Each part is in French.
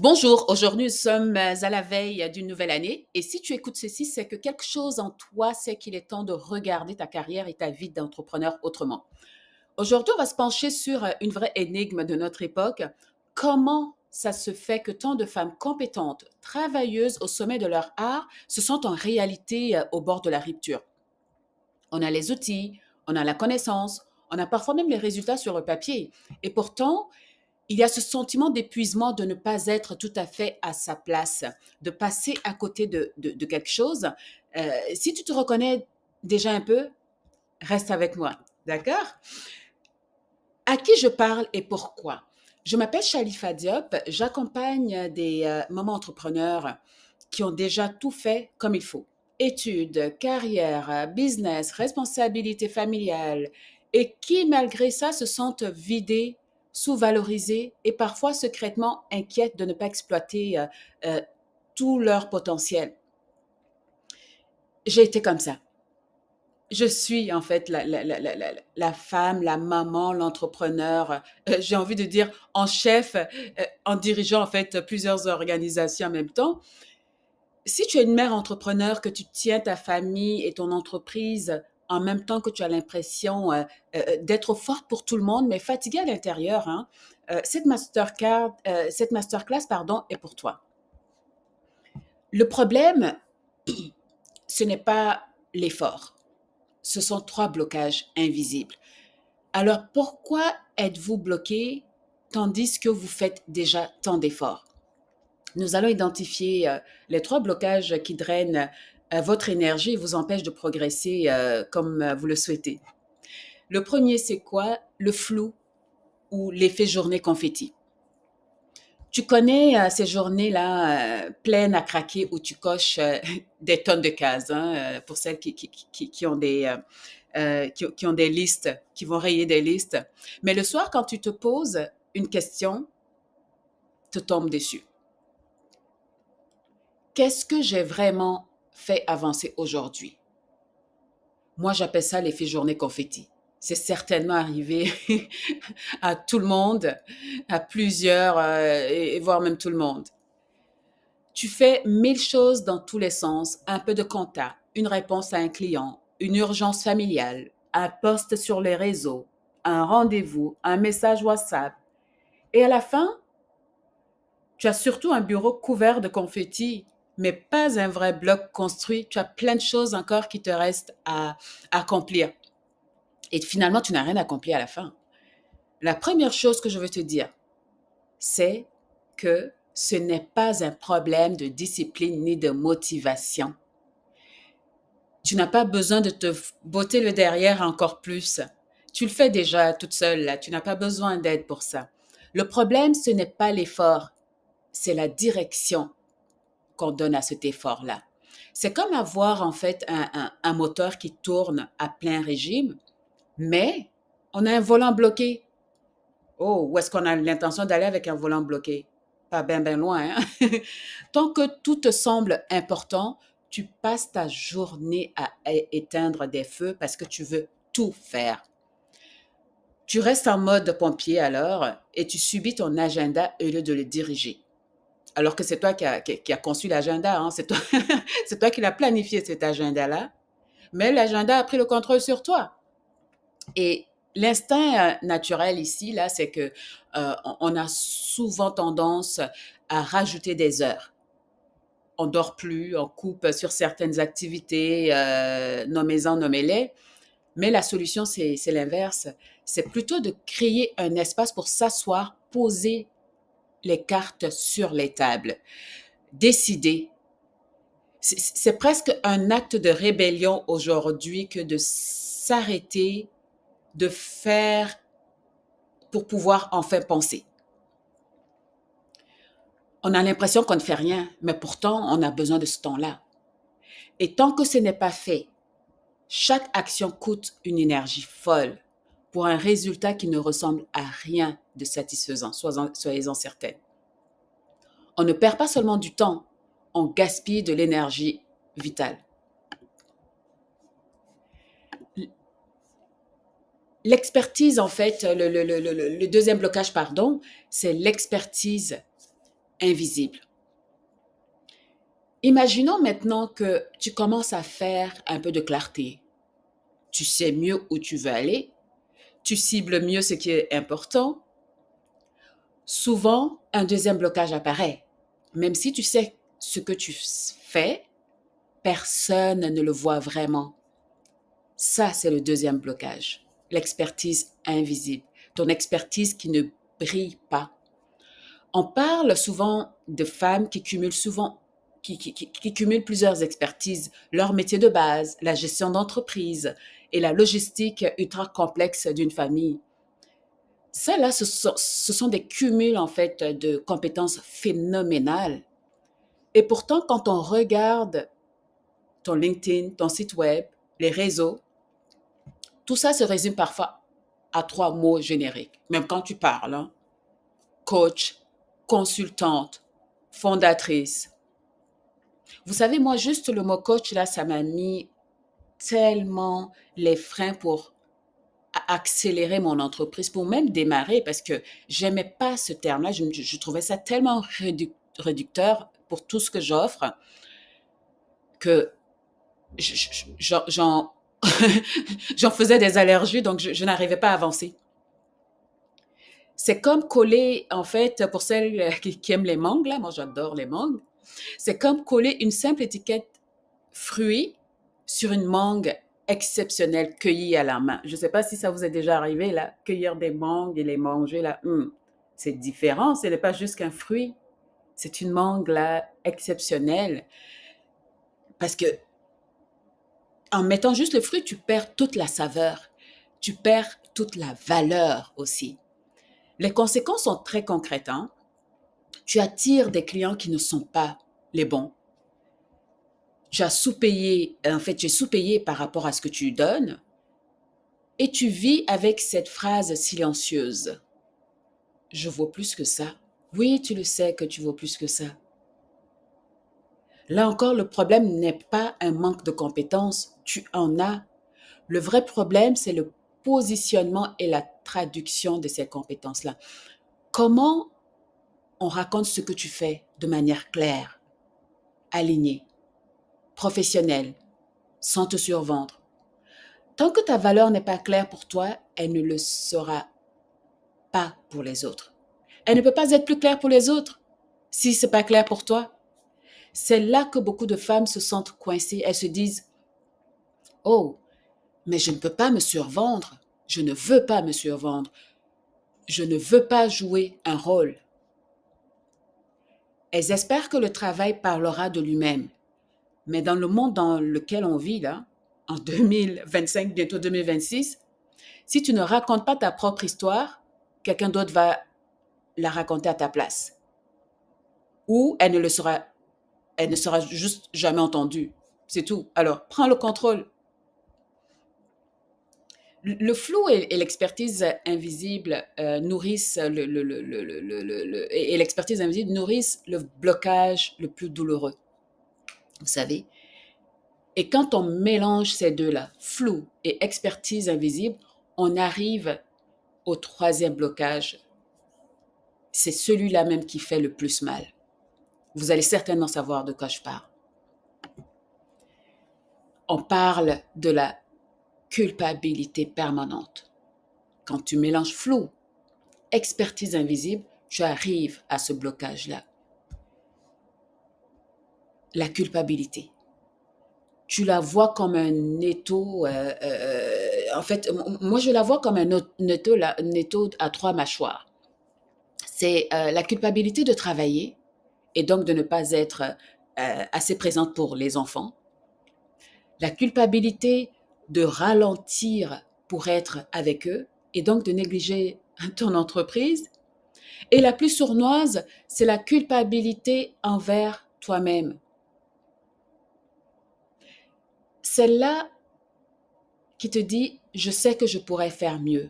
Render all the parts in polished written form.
Bonjour, aujourd'hui nous sommes à la veille d'une nouvelle année et si tu écoutes ceci, c'est que quelque chose en toi sait qu'il est temps de regarder ta carrière et ta vie d'entrepreneur autrement. Aujourd'hui, on va se pencher sur une vraie énigme de notre époque. Comment ça se fait que tant de femmes compétentes, travailleuses au sommet de leur art, se sont en réalité au bord de la rupture? On a les outils, on a la connaissance, on a parfois même les résultats sur le papier. Et pourtant, il y a ce sentiment d'épuisement de ne pas être tout à fait à sa place, de passer à côté de quelque chose. Si tu te reconnais déjà un peu, reste avec moi, d'accord? À qui je parle et pourquoi? Je m'appelle Shalifa Diop, j'accompagne des mamans entrepreneurs qui ont déjà tout fait comme il faut. Études, carrière, business, responsabilité familiale, et qui, malgré ça, se sentent vidées, sous-valorisées et parfois secrètement inquiètes de ne pas exploiter euh, tout leur potentiel. J'ai été comme ça. Je suis en fait la femme, la maman, l'entrepreneur, j'ai envie de dire en chef, en dirigeant en fait plusieurs organisations en même temps. Si tu es une mère entrepreneur, que tu tiens ta famille et ton entreprise en même temps que tu as l'impression d'être forte pour tout le monde, mais fatiguée à l'intérieur, hein, cette masterclass, pardon, est pour toi. Le problème, ce n'est pas l'effort. Ce sont trois blocages invisibles. Alors pourquoi êtes-vous bloqué tandis que vous faites déjà tant d'efforts? Nous allons identifier les trois blocages qui drainent votre énergie et vous empêchent de progresser comme vous le souhaitez. Le premier, c'est quoi? Le flou ou l'effet journée confetti. Tu connais ces journées-là pleines à craquer où tu coches des tonnes de cases, hein, pour celles qui ont qui ont des listes, qui vont rayer des listes. Mais le soir, quand tu te poses une question, te tombe dessus. Qu'est-ce que j'ai vraiment fait avancer aujourd'hui? Moi, j'appelle ça l'effet journée confetti. C'est certainement arrivé à tout le monde, à plusieurs, et voire même tout le monde. Tu fais mille choses dans tous les sens, un peu de compta, une réponse à un client, une urgence familiale, un post sur les réseaux, un rendez-vous, un message WhatsApp. Et à la fin, tu as surtout un bureau couvert de confettis, mais pas un vrai bloc construit. Tu as plein de choses encore qui te restent à accomplir. Et finalement, tu n'as rien accompli à la fin. La première chose que je veux te dire, c'est que ce n'est pas un problème de discipline ni de motivation. Tu n'as pas besoin de te botter le derrière encore plus. Tu le fais déjà toute seule, là. Tu n'as pas besoin d'aide pour ça. Le problème, ce n'est pas l'effort, c'est la direction qu'on donne à cet effort-là. C'est comme avoir en fait un moteur qui tourne à plein régime, mais on a un volant bloqué. Oh, où est-ce qu'on a l'intention d'aller avec un volant bloqué? Pas bien, bien loin, hein? Tant que tout te semble important, tu passes ta journée à éteindre des feux parce que tu veux tout faire. Tu restes en mode pompier alors et tu subis ton agenda au lieu de le diriger. Alors que c'est toi qui a conçu l'agenda, hein? C'est toi, c'est toi qui l'as planifié cet agenda-là, mais l'agenda a pris le contrôle sur toi. Et l'instinct naturel ici, là, c'est que on a souvent tendance à rajouter des heures. On dort plus, on coupe sur certaines activités, nommez-en, nommez-les. Mais la solution, c'est l'inverse. C'est plutôt de créer un espace pour s'asseoir, poser les cartes sur les tables, décider. C'est presque un acte de rébellion aujourd'hui que de s'arrêter, de faire pour pouvoir enfin penser. On a l'impression qu'on ne fait rien, mais pourtant, on a besoin de ce temps-là. Et tant que ce n'est pas fait, chaque action coûte une énergie folle pour un résultat qui ne ressemble à rien de satisfaisant, soyez-en certaines. On ne perd pas seulement du temps, on gaspille de l'énergie vitale. L'expertise, en fait, le deuxième blocage, pardon, c'est l'expertise invisible. Imaginons maintenant que tu commences à faire un peu de clarté. Tu sais mieux où tu veux aller, tu cibles mieux ce qui est important. Souvent, un deuxième blocage apparaît. Même si tu sais ce que tu fais, personne ne le voit vraiment. Ça, c'est le deuxième blocage. L'expertise invisible. Ton expertise qui ne brille pas. On parle souvent de femmes qui cumulent qui cumulent plusieurs expertises, leur métier de base, la gestion d'entreprise et la logistique ultra complexe d'une famille. Ça, là, ce sont des cumuls, en fait, de compétences phénoménales. Et pourtant, quand on regarde ton LinkedIn, ton site web, les réseaux, tout ça se résume parfois à trois mots génériques. Même quand tu parles, hein. Coach, consultante, fondatrice. Vous savez, moi, juste le mot coach, là, ça m'a mis tellement les freins pour accélérer mon entreprise, pour même démarrer, parce que j'aimais pas ce terme-là. Je trouvais ça tellement réducteur pour tout ce que j'offre que j'en j'en faisais des allergies, donc je n'arrivais pas à avancer. C'est comme coller, en fait, pour celles qui aiment les mangues, là, moi j'adore les mangues, c'est comme coller une simple étiquette fruit sur une mangue exceptionnelle cueillie à la main. Je ne sais pas si ça vous est déjà arrivé, là, cueillir des mangues et les manger, là. C'est différent, ce n'est pas juste qu'un fruit. C'est une mangue, là, exceptionnelle. Parce que en mettant juste le fruit, tu perds toute la saveur. Tu perds toute la valeur aussi. Les conséquences sont très concrètes, hein. Tu attires des clients qui ne sont pas les bons. Tu as sous-payé, en fait, tu es sous-payé par rapport à ce que tu donnes et tu vis avec cette phrase silencieuse. Je vaux plus que ça. Oui, tu le sais que tu vaux plus que ça. Là encore, le problème n'est pas un manque de compétences, tu en as. Le vrai problème, c'est le positionnement et la traduction de ces compétences-là. Comment on raconte ce que tu fais de manière claire, alignée, professionnelle, sans te survendre? Tant que ta valeur n'est pas claire pour toi, elle ne le sera pas pour les autres. Elle ne peut pas être plus claire pour les autres si ce n'est pas clair pour toi. C'est là que beaucoup de femmes se sentent coincées. Elles se disent, oh, mais je ne peux pas me survendre. Je ne veux pas me survendre. Je ne veux pas jouer un rôle. Elles espèrent que le travail parlera de lui-même. Mais dans le monde dans lequel on vit, là, en 2025, bientôt 2026, si tu ne racontes pas ta propre histoire, quelqu'un d'autre va la raconter à ta place. Ou elle ne sera juste jamais entendue. C'est tout. Alors, prends le contrôle. Le flou et l'expertise invisible nourrissent et l'expertise invisible nourrissent le blocage le plus douloureux. Vous savez? Et quand on mélange ces deux-là, flou et expertise invisible, on arrive au troisième blocage. C'est celui-là même qui fait le plus mal. Vous allez certainement savoir de quoi je parle. On parle de la culpabilité permanente. Quand tu mélanges flou, expertise invisible, tu arrives à ce blocage-là. La culpabilité. Tu la vois comme un étau. En fait, moi, je la vois comme un étau à trois mâchoires. C'est la culpabilité de travailler et donc de ne pas être assez présente pour les enfants. La culpabilité de ralentir pour être avec eux et donc de négliger ton entreprise. Et la plus sournoise, c'est la culpabilité envers toi-même. Celle-là qui te dit, je sais que je pourrais faire mieux.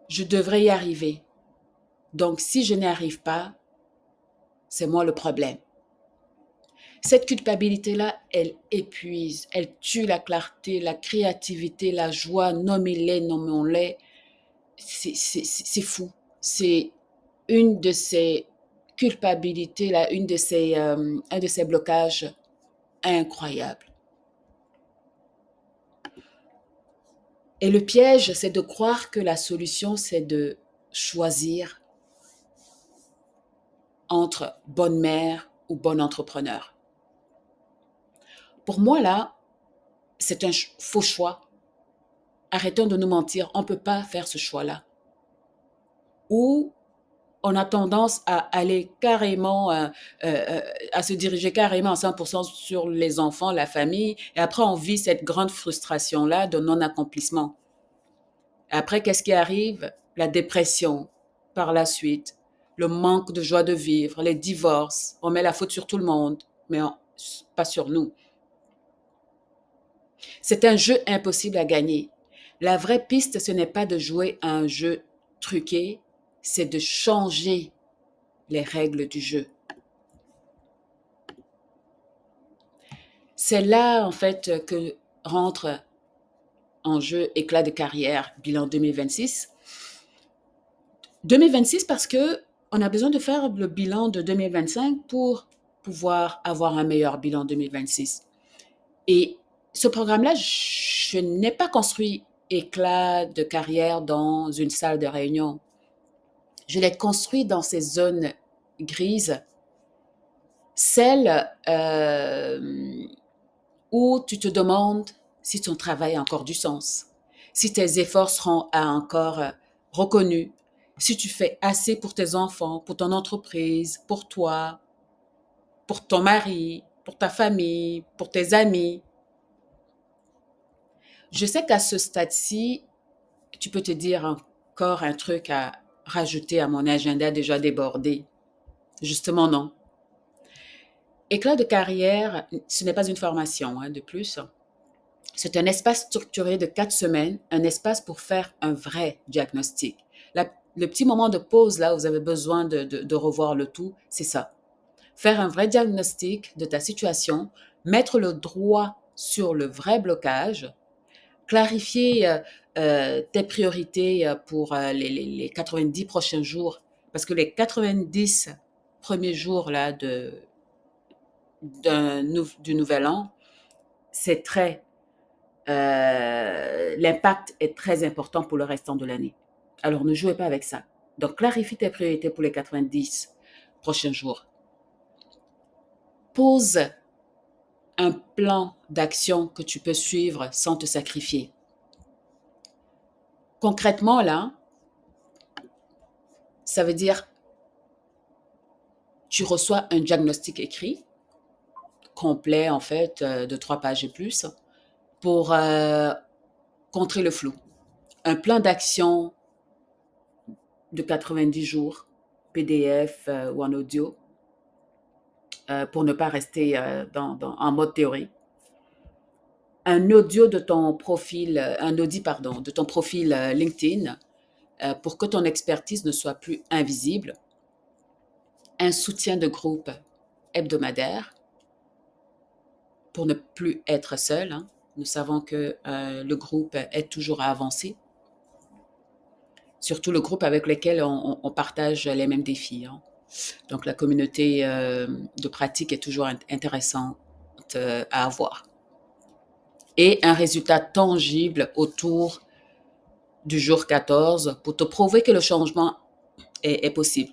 Je devrais y arriver. Donc, si je n'y arrive pas, c'est moi le problème. Cette culpabilité-là, elle épuise, elle tue la clarté, la créativité, la joie, nommez-les, nommons-les. C'est fou. c'est une de ces culpabilités là, un de ces blocages incroyables. Et le piège, c'est de croire que la solution, c'est de choisir entre bonne mère ou bon entrepreneur. Pour moi, là, c'est un faux choix. Arrêtons de nous mentir, on ne peut pas faire ce choix-là. Ou on a tendance à aller carrément, à se diriger carrément à 100% sur les enfants, la famille, et après on vit cette grande frustration-là de non-accomplissement. Après, qu'est-ce qui arrive? La dépression par la suite, le manque de joie de vivre, les divorces. On met la faute sur tout le monde, mais pas sur nous. C'est un jeu impossible à gagner. La vraie piste, ce n'est pas de jouer à un jeu truqué, c'est de changer les règles du jeu. C'est là, en fait, que rentre en jeu Éclat de carrière, bilan 2026. 2026 parce que on a besoin de faire le bilan de 2025 pour pouvoir avoir un meilleur bilan 2026. Et ce programme-là, je n'ai pas construit Éclat de carrière dans une salle de réunion. Je l'ai construit dans ces zones grises, celles où tu te demandes si ton travail a encore du sens, si tes efforts seront encore reconnus, si tu fais assez pour tes enfants, pour ton entreprise, pour toi, pour ton mari, pour ta famille, pour tes amis. Je sais qu'à ce stade-ci, tu peux te dire encore un truc à rajouter à mon agenda déjà débordé. Justement, non. Éclat de carrière, ce n'est pas une formation, de plus. C'est un espace structuré de 4 semaines, un espace pour faire un vrai diagnostic. Le petit moment de pause, là, où vous avez besoin de revoir le tout, c'est ça. Faire un vrai diagnostic de ta situation, mettre le doigt sur le vrai blocage, clarifier tes priorités pour les 90 prochains jours, parce que les 90 premiers jours là, du nouvel an, c'est l'impact est très important pour le restant de l'année. Alors ne jouez pas avec ça. Donc clarifie tes priorités pour les 90 prochains jours. Pose un plan d'action que tu peux suivre sans te sacrifier. Concrètement, là, ça veut dire tu reçois un diagnostic écrit, complet en fait, de 3 pages et plus, pour contrer le flou. Un plan d'action de 90 jours, PDF ou en audio, pour ne pas rester en mode théorie. Un audio de ton profil, un audit, pardon, de ton profil LinkedIn pour que ton expertise ne soit plus invisible. Un soutien de groupe hebdomadaire pour ne plus être seul. Nous savons que le groupe aide toujours à avancer. Surtout le groupe avec lequel on partage les mêmes défis. Donc la communauté de pratique est toujours intéressante à avoir. Et un résultat tangible autour du jour 14 pour te prouver que le changement est possible.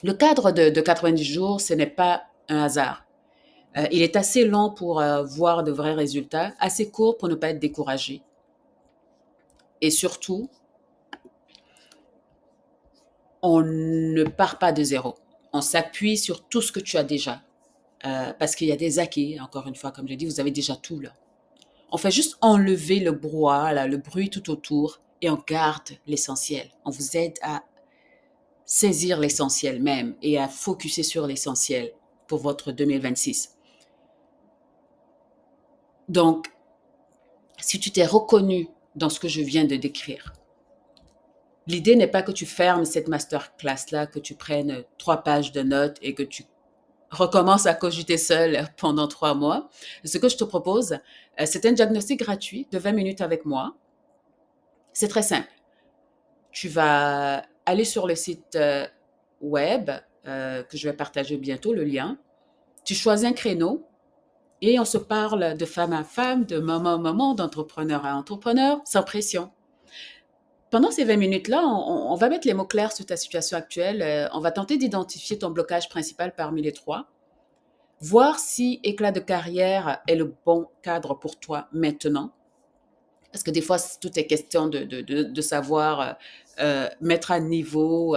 Le cadre de 90 jours, ce n'est pas un hasard. Il est assez long pour voir de vrais résultats, assez court pour ne pas être découragé. Et surtout, on ne part pas de zéro. On s'appuie sur tout ce que tu as déjà. Parce qu'il y a des acquis, encore une fois, comme j'ai dit, vous avez déjà tout là. On fait juste enlever le brouhaha, là, le bruit tout autour, et on garde l'essentiel. On vous aide à saisir l'essentiel même et à focuser sur l'essentiel pour votre 2026. Donc, si tu t'es reconnu dans ce que je viens de décrire, l'idée n'est pas que tu fermes cette masterclass-là, que tu prennes 3 pages de notes et que tu recommences à cogiter seul pendant 3 mois. Ce que je te propose, c'est un diagnostic gratuit de 20 minutes avec moi. C'est très simple. Tu vas aller sur le site web que je vais partager bientôt, le lien. Tu choisis un créneau et on se parle de femme à femme, de maman à maman, d'entrepreneur à entrepreneur, sans pression. Pendant ces 20 minutes-là, on va mettre les mots clairs sur ta situation actuelle. On va tenter d'identifier ton blocage principal parmi les trois. Voir si éclat de carrière est le bon cadre pour toi maintenant. Parce que des fois, tout est question de savoir mettre à niveau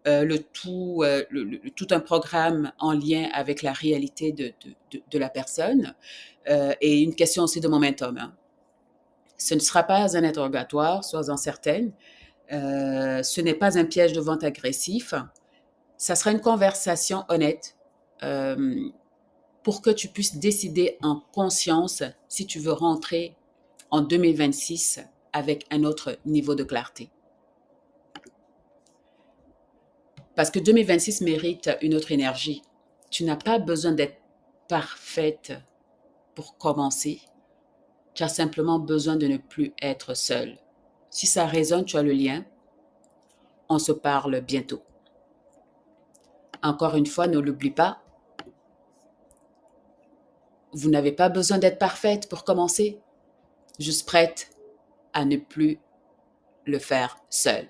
tout un programme en lien avec la réalité de la personne. Et une question aussi de momentum, hein. Ce ne sera pas un interrogatoire, sois-en certaine. Ce n'est pas un piège de vente agressif. Ça sera une conversation honnête euh, pour que tu puisses décider en conscience si tu veux rentrer en 2026 avec un autre niveau de clarté. Parce que 2026 mérite une autre énergie. Tu n'as pas besoin d'être parfaite pour commencer. Tu as simplement besoin de ne plus être seule. Si ça résonne, tu as le lien. On se parle bientôt. Encore une fois, ne l'oublie pas. Vous n'avez pas besoin d'être parfaite pour commencer. Juste prête à ne plus le faire seule.